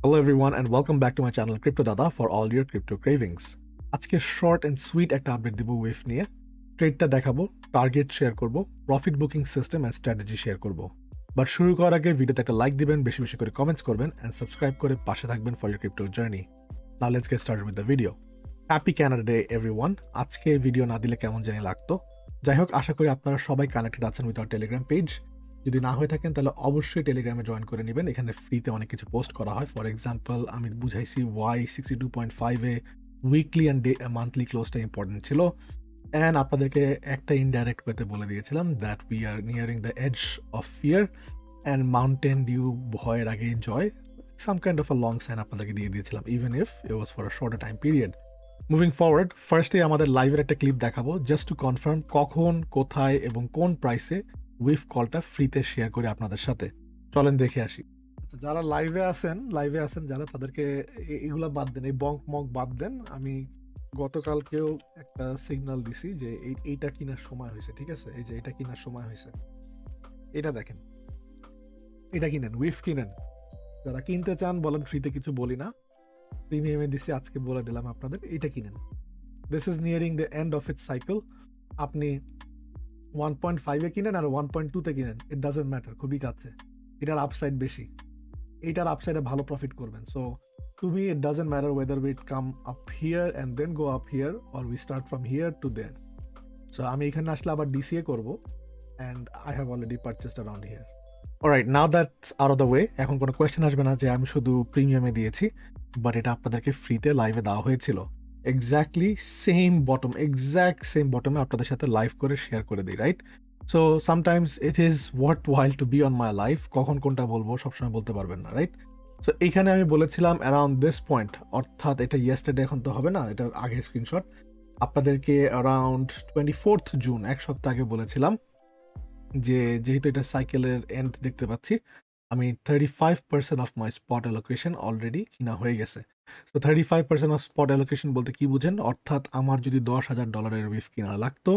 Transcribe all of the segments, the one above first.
Hello everyone and welcome back to my channel Crypto Dada for all your crypto cravings. আজকে short and sweet একটা update দিব wave নিয়ে। ট্রেডটা দেখাবো, target share করব, profit booking system and strategy share করব। But শুরু করার আগে ভিডিওতে একটা লাইক দিবেন, বেশি বেশি করে কমেন্টস করবেন এন্ড সাবস্ক্রাইব করে পাশে থাকবেন for your crypto journey. Now let's get started with the video. Happy Canada day everyone. আজকে ভিডিও না দিলে কেমন জানি লাগতো। যাই হোক, আশা করি আপনারা সবাই কানেক্টেড আছেন উইথ আওয়ার টেলিগ্রাম পেজ। যদি না হয়ে থাকেন তাহলে অবশ্যই টেলিগ্রামে জয়েন করে নেবেন। এখানে ফ্রিতে অনেক কিছু পোস্ট করা হয়। ফর এক্সাম্পল, আমি বুঝাইছি ওয়াই 62.5-এ উইকলি অ্যান্ড মান্থলি ক্লোজটা ইম্পর্টেন্ট ছিল। অ্যান্ড আপনাদেরকে একটা ইনডাইরেক্ট ওয়েতে বলে দিয়েছিলাম that we are nearing the edge of fear and mountain dew, ভয়ের আগে জয়, some kind of a long sign আপনাদেরকে দিয়ে দিয়েছিলাম, even if it was for a short time period. Moving forward, ফার্স্টে আমাদের লাইভের একটা ক্লিপ দেখাবো জাস্ট টু কনফার্ম কখন, কোথায় এবং কোন প্রাইসে উইফ কলটা ফ্রিতে শেয়ার করে আপনাদের সাথে। চলেন দেখে আসি। যারা লাইভে আছেন যারা, তাদেরকে এগুলা বাদ দেন, এই বঙ্ক মক বাদ দেন। আমি গতকালকেও একটা সিগন্যাল দিছি যে এইটা কেনার সময় হয়েছে, ঠিক আছে? এই যে এটা কেনার সময় হয়েছে, এটা দেখেন, এটা কিনেন, উইফ কিনেন। যারা কিনতে চান বলেন, ফ্রিতে কিছু বলি না, প্রিমিয়ামে দিছি, আজকে বলে দিলাম আপনাদের, এটা কিনেন। This is nearing the end of its cycle. আপনি 1.5-এ কিনেন আর 1.2-তে কিনেন, ইট ডাজন্ট ম্যাটার, খুবই কাছে। এটার আপসাইড বেশি, এইটার আপসাইডে ভালো প্রফিট করবেন। So to me it doesn't matter whether we come up here and then go up here or we start from here to there. So আমি এখানে আসলে আবার ডিসিএ করবো and I have already purchased around here. Alright, now that's out of the way. এখন কোনো question আসবে না যে আমি শুধু প্রিমিয়ামে দিয়েছি, বাট এটা আপনাদেরকে ফ্রিতে লাইভে দেওয়া হয়েছিল। এক্স্যাক্টলি সেম বটমে আপনাদের সাথে লাইভ করে শেয়ার করে দিই, right? So sometimes it is worthwhile to be on my life. কখন কোনটা বলবো সবসময় বলতে পারবেন না, রাইট? সো এইখানে আমি বলেছিলাম অ্যারাউন্ড দিস পয়েন্ট, অর্থাৎ এটা ইয়েস্টারডে, এখন তো হবে না, এটার আগে স্ক্রিনশট আপনাদেরকে অ্যারাউন্ড 24th জুন, এক সপ্তাহ আগে বলেছিলাম যে যেহেতু এটা সাইকেলের এন্ড দেখতে পাচ্ছি, আমি 35% of my spot allocation already কিনা হয়ে গেছে। সো 35% অফ স্পট অ্যালোকেশন বলতে কি বুঝেন? অর্থাৎ আমার যদি $10,000 উইফ কিনা লাগতো,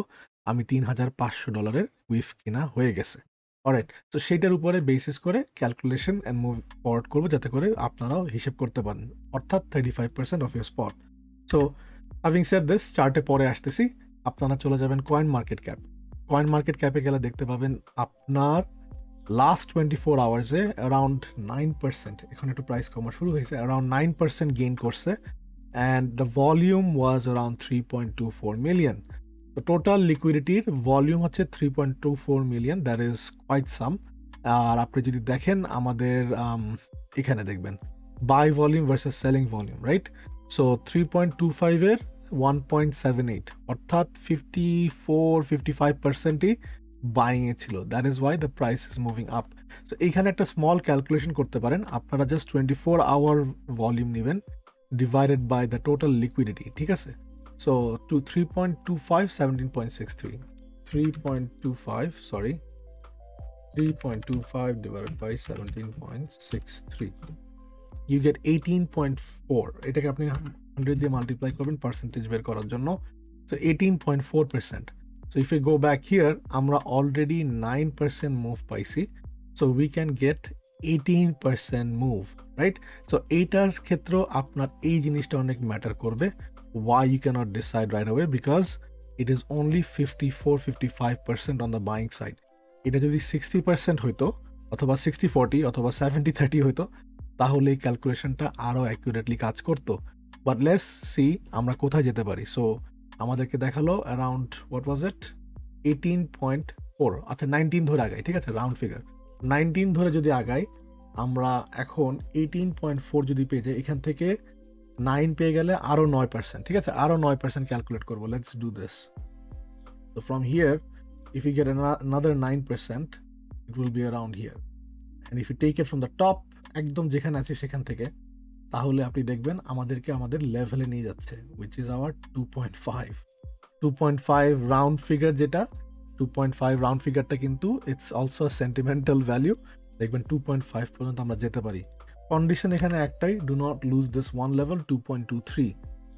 আমি $3,500 উইফ কিনা হয়ে গেছে। অলরাইট, তো সেইটার উপরে বেসিস করে ক্যালকুলেশন অ্যান্ড মুভ ফরওয়ার্ড করবো, যাতে করে আপনারাও হিসেব করতে পারেন, অর্থাৎ 35% off your spot. So having said this, চার্টে পরে আসতেছি। আপনারা চলে যাবেন coin market cap. Coin market ক্যাপে গেলে দেখতে পাবেন আপনার লাস্ট 24 আওয়ার্সে অ্যারাউন্ড 9%, এখন একটু প্রাইস কমা শুরু হয়েছে, অ্যারাউন্ড 9% গেইন করছে and the volume was around 3.24 million. তো টোটাল লিকুইডিটির ভলিউম হচ্ছে 3.24 million, that is quite some. আর আপনি যদি দেখেন আমাদের এখানে দেখবেন buy volume versus selling volume, right? So 3.25-এর 1.78, অর্থাৎ 54-55%ই বাইংয়ে ছিল। That is why the price is moving up. So এইখানে একটা স্মল ক্যালকুলেশন করতে পারেন। আপনারা জাস্ট 24 আওয়ার ভলিউম নেবেন divided by the total liquidity, ঠিক আছে? So 3.25 17.63, 3.25 divided by 17.63, you get 18.4. এটাকে আপনি 100 দিয়ে মাল্টিপ্লাই করবেন পার্সেন্টেজ বের করার জন্য। So 18.4%. So if we go back here, আমরা অলরেডি 9% মুভ পাইছি। So we can get 18% move, right? So এইটার ক্ষেত্রেও আপনার এই জিনিসটা অনেক ম্যাটার করবে। Why you cannot decide right away? Because it is only 54-55% on the buying side. এটা যদি 60% হইতো, অথবা 60-40, অথবা 70-30 হইতো, তাহলে এই ক্যালকুলেশনটা আরও অ্যাকুরেটলি কাজ করতো। বাট লেটস সি আমরা কোথায় যেতে পারি। সো আমাদেরকে দেখালো অ্যারাউন্ড হোয়াট ওয়াজ ইট, 18.4, আচ্ছা 19 ধরে আগাই, ঠিক আছে, রাউন্ড ফিগার 19 ধরে যদি আগাই, আমরা এখন 18.4 যদি পেয়ে যাই, এখান থেকে 9 পেয়ে গেলে আরও 9%, ঠিক আছে, আরও 9% ক্যালকুলেট করবো। Let's do this. So from here, if you get another 9%, it will be around here. And if you take it from the top, একদম যেখানে আছে সেখান থেকে, তাহলে আপনি দেখবেন আমাদেরকে আমাদের লেভেলে নিয়ে যাচ্ছে, which is our 2.5 round figure. যেটা 2.5 রাউন্ড ফিগারটা কিন্তু ইটস অলসো সেন্টিমেন্টাল ভ্যালু। দেখবেন 2.5 পর্যন্ত আমরা যেতে পারি। কন্ডিশন এখানে একটাই, do not lose this one level, 2.23।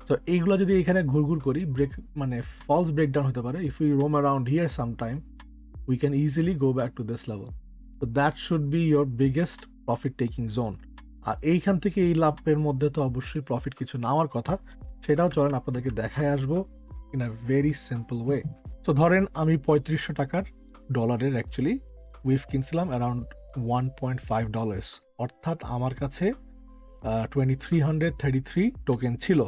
তো এইগুলো যদি এখানে ঘুরঘুর করি, ব্রেক মানে ফলস ব্রেকডাউন হতে পারে। If you roam around here sometime, we can easily go back to this level. So that should be your biggest profit taking zone. আর এইখান থেকে এই লাভের মধ্যে তো অবশ্যই প্রফিট কিছু নেওয়ার কথা, সেটাও চলেন আপনাদেরকে দেখায় আসবো in a very simple way. তো ধরেন আমি 3500 টাকার ডলারের অ্যাকচুয়ালি উইফ কিনছিলাম অ্যারাউন্ড $1.5, অর্থাৎ আমার কাছে 2333 টোকেন ছিল।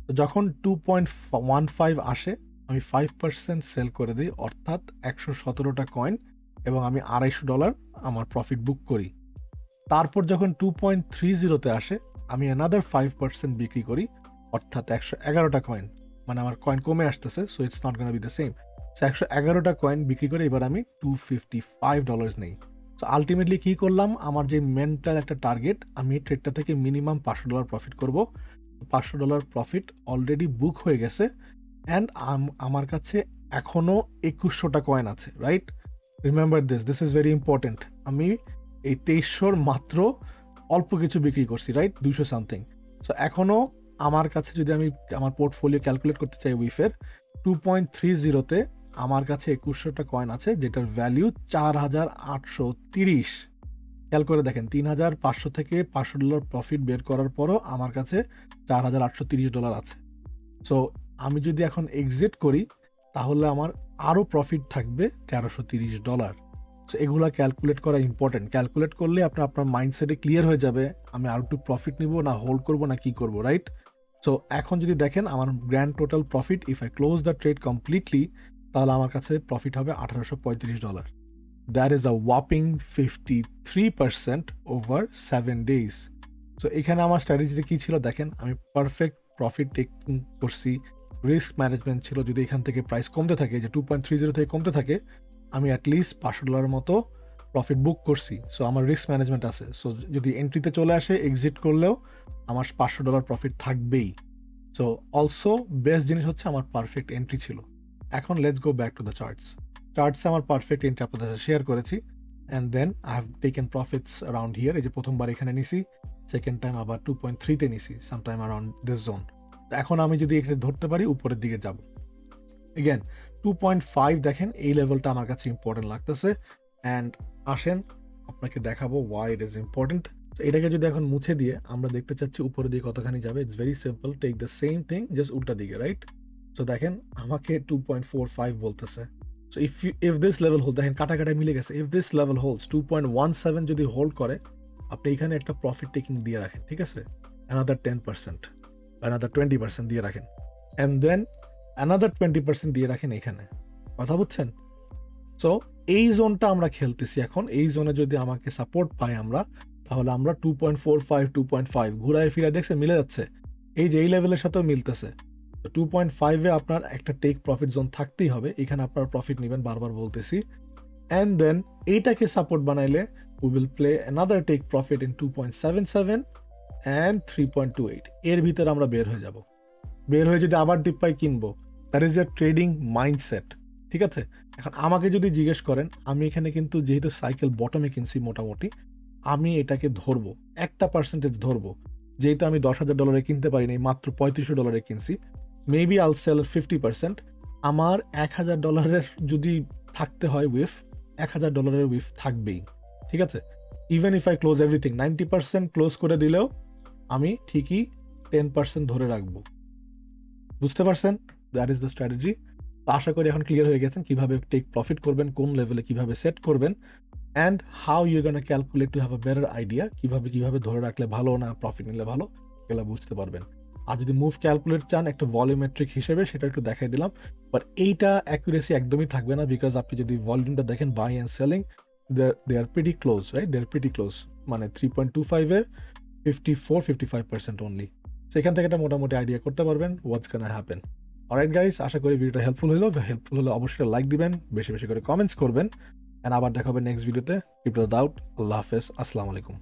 তো যখন 2.15 আসে আমি 5% সেল করে দিই, অর্থাৎ 117টা কয়েন, এবং আমি $250 আমার প্রফিট বুক করি। তারপর যখন 2.30-তে আসে আমি অ্যানাদার 5% বিক্রি করি, অর্থাৎ 111টা কয়েন, মানে আমার কয়েন কমে আসতেছে, so it's not gonna be the same. So 111টা কয়েন বিক্রি করে এবার আমি $255 নেই। সো আলটিমেটলি কী করলাম, আমার যে মেন্টাল একটা টার্গেট, আমি ট্রেডটা থেকে মিনিমাম $500 প্রফিট করব। $500 প্রফিট অলরেডি বুক হয়ে গেছে, অ্যান্ড আমার কাছে এখনও 2100টা কয়েন আছে, right? Remember this is very important. আমি এই 2300 মাত্র অল্প কিছু বিক্রি করছি, রাইট? 200 সামথিং। সো এখনও আমার কাছে যদি আমি আমার পোর্টফোলিও ক্যালকুলেট করতে চাই উইফের 2.30-তে আমার কাছে 2100টা কয়েন আছে, যেটার ভ্যালিউ 4830। খেয়াল করে দেখেন, $3500 থেকে $500 প্রফিট বের করার পরও আমার কাছে $4830 আছে। সো আমি যদি এখন এক্সিট করি তাহলে আমার আরও প্রফিট থাকবে $1330। সো এগুলা ক্যালকুলেট করা ইম্পর্টেন্ট। ক্যালকুলেট করলে আপনার মাইন্ডসেটে ক্লিয়ার হয়ে যাবে আমি আর একটু প্রফিট নিব না হোল্ড করব না কি করব, রাইট? সো এখন যদি দেখেন আমার grand total profit, if I close the trade completely, তাহলে আমার কাছে প্রফিট হবে $1835। That is a warping 53% over 7 days। So এখানে আমার স্ট্র্যাটেজিতে কী ছিল দেখেন, আমি পারফেক্ট প্রফিট টেকিং করছি, রিস্ক ম্যানেজমেন্ট ছিল। যদি এখান থেকে প্রাইস কমতে থাকে, যে 2.30 থেকে কমতে থাকে, আমি অ্যাটলিস্ট $500 মতো প্রফিট বুক করছি। সো আমার রিস্ক ম্যানেজমেন্ট আছে। সো যদি এন্ট্রিতে চলে আসে, এক্সিট করলেও আমার $500 প্রফিট থাকবেই। সো অলসো বেস্ট জিনিস হচ্ছে আমার পারফেক্ট এন্ট্রি ছিল। এখন let's go back to the চার্টসে আমার পারফেক্ট এন্ট্রি আপনাদের সাথে শেয়ার করেছি, and then I have taken profits around here. এই যে প্রথমবার এখানে নিছি, সেকেন্ড টাইম আবার 2.3-তে নিছি, সামটাইম অ্যারাউন্ড দিস জোন। এখন আমি যদি এখানে ধরতে পারি উপরের দিকে যাব। এগেন 2.5 দেখেন, এই লেভেলটা আমার কাছে ইম্পর্টেন্ট লাগতেছে, অ্যান্ড আসেন আপনাকে দেখাবো ওয়াই ইট ইজ ইম্পর্টেন্ট। তো এটাকে যদি এখন মুছে দিয়ে আমরা দেখতে চাচ্ছি উপরের দিকে কতখানি যাবে, it's very simple, take the same thing just উল্টা দিকে, রাইট? সো দেখেন আমাকে 2.45 বলতেছে। So if this level hold, দেখেন কাটাকাটা মিলে গেছে, ইফ দিস লেভেল হোল্ডস 2.17 যদি হোল্ড করে, আপনি এখানে একটা প্রফিট টেকিং দিয়ে রাখেন, ঠিক আছে? অ্যানাদার 10%, অ্যানাদার 20% দিয়ে রাখেন, অ্যান্ড দেন অ্যানাদার 20% দিয়ে রাখেন এখানে। কথা বুঝছেন? সো এই জোনটা আমরা খেলতেছি এখন। এই জোনে যদি আমাকে সাপোর্ট পাই আমরা, তাহলে আমরা 2.45 2.5 ঘুরায় ফিরে দেখছে মিলে যাচ্ছে, এই যে এই লেভেলের সাথেও মিলতেছে। তো 2.5-এ আপনার একটা টেক প্রফিট জোন থাকতেই হবে, এখানে আপনার প্রফিট নেবেন, বারবার বলতেছি। অ্যান্ড দেন এইটাকে সাপোর্ট বানাইলে we will play another take profit in 2.77 and 3.28। এর ভিতরে আমরা বের হয়ে যাব। বের হয়ে যদি আবার ডিপ পাই কিনবো, that is a trading mindset, ঠিক আছে? এখন আমাকে যদি জিজ্ঞেস করেন, আমি এখানে কিন্তু যেহেতু সাইকেল বটমে কিনছি মোটামুটি, আমি এটাকে ধরবো, একটা পার্সেন্টেজ ধরবো। যেহেতু আমি $10,000 কিনতে পারিনি, মাত্র $3500 কিনছি, মেবি আল সেল 50%। আমার $1,000 যদি থাকতে হয় উইফ, $1,000 উইফ থাকবেই, ঠিক আছে? Even if I close everything, 90% close করে দিলেও আমি ঠিকই 10% ধরে রাখবো। বুঝতে পারছেন? That is the strategy. আশা করি এখন ক্লিয়ার হয়ে গেছেন কিভাবে টেক প্রফিট করবেন, কোন লেভেলে কিভাবে সেট করবেন, and how you gonna calculate to have a better idea, কিভাবে ধরে রাখলে ভালো না প্রফিট নিলে ভালো, এগুলো বুঝতে পারবেন। আর যদি মুভ ক্যালকুলেট চান একটা ভলিউমেট্রিক হিসেবে, সেটা একটু দেখাই দিলাম, বাট এইটা অ্যাকুরেসি একদমই থাকবে না, বিকজ আপনি যদি ভলিউমটা দেখেন buy and selling, they are pretty close, right? They are pretty close, মানে 3.25-এর 54-55% অনলি। সেখান থেকে একটা মোটামুটি আইডিয়া করতে পারবেন হোয়াটস গোনা হ্যাপেন। অলরাইট গাইস, আশা করি ভিডিওটা হেল্পফুল হলে অবশ্যই লাইক দিবেন, বেশি বেশি করে কমেন্টস করবেন, এন্ড আবার দেখা হবে নেক্সট ভিডিওতে। ক্রিপ্টো দাউট। আল্লাহ হাফেজ, আসসালামু আলাইকুম।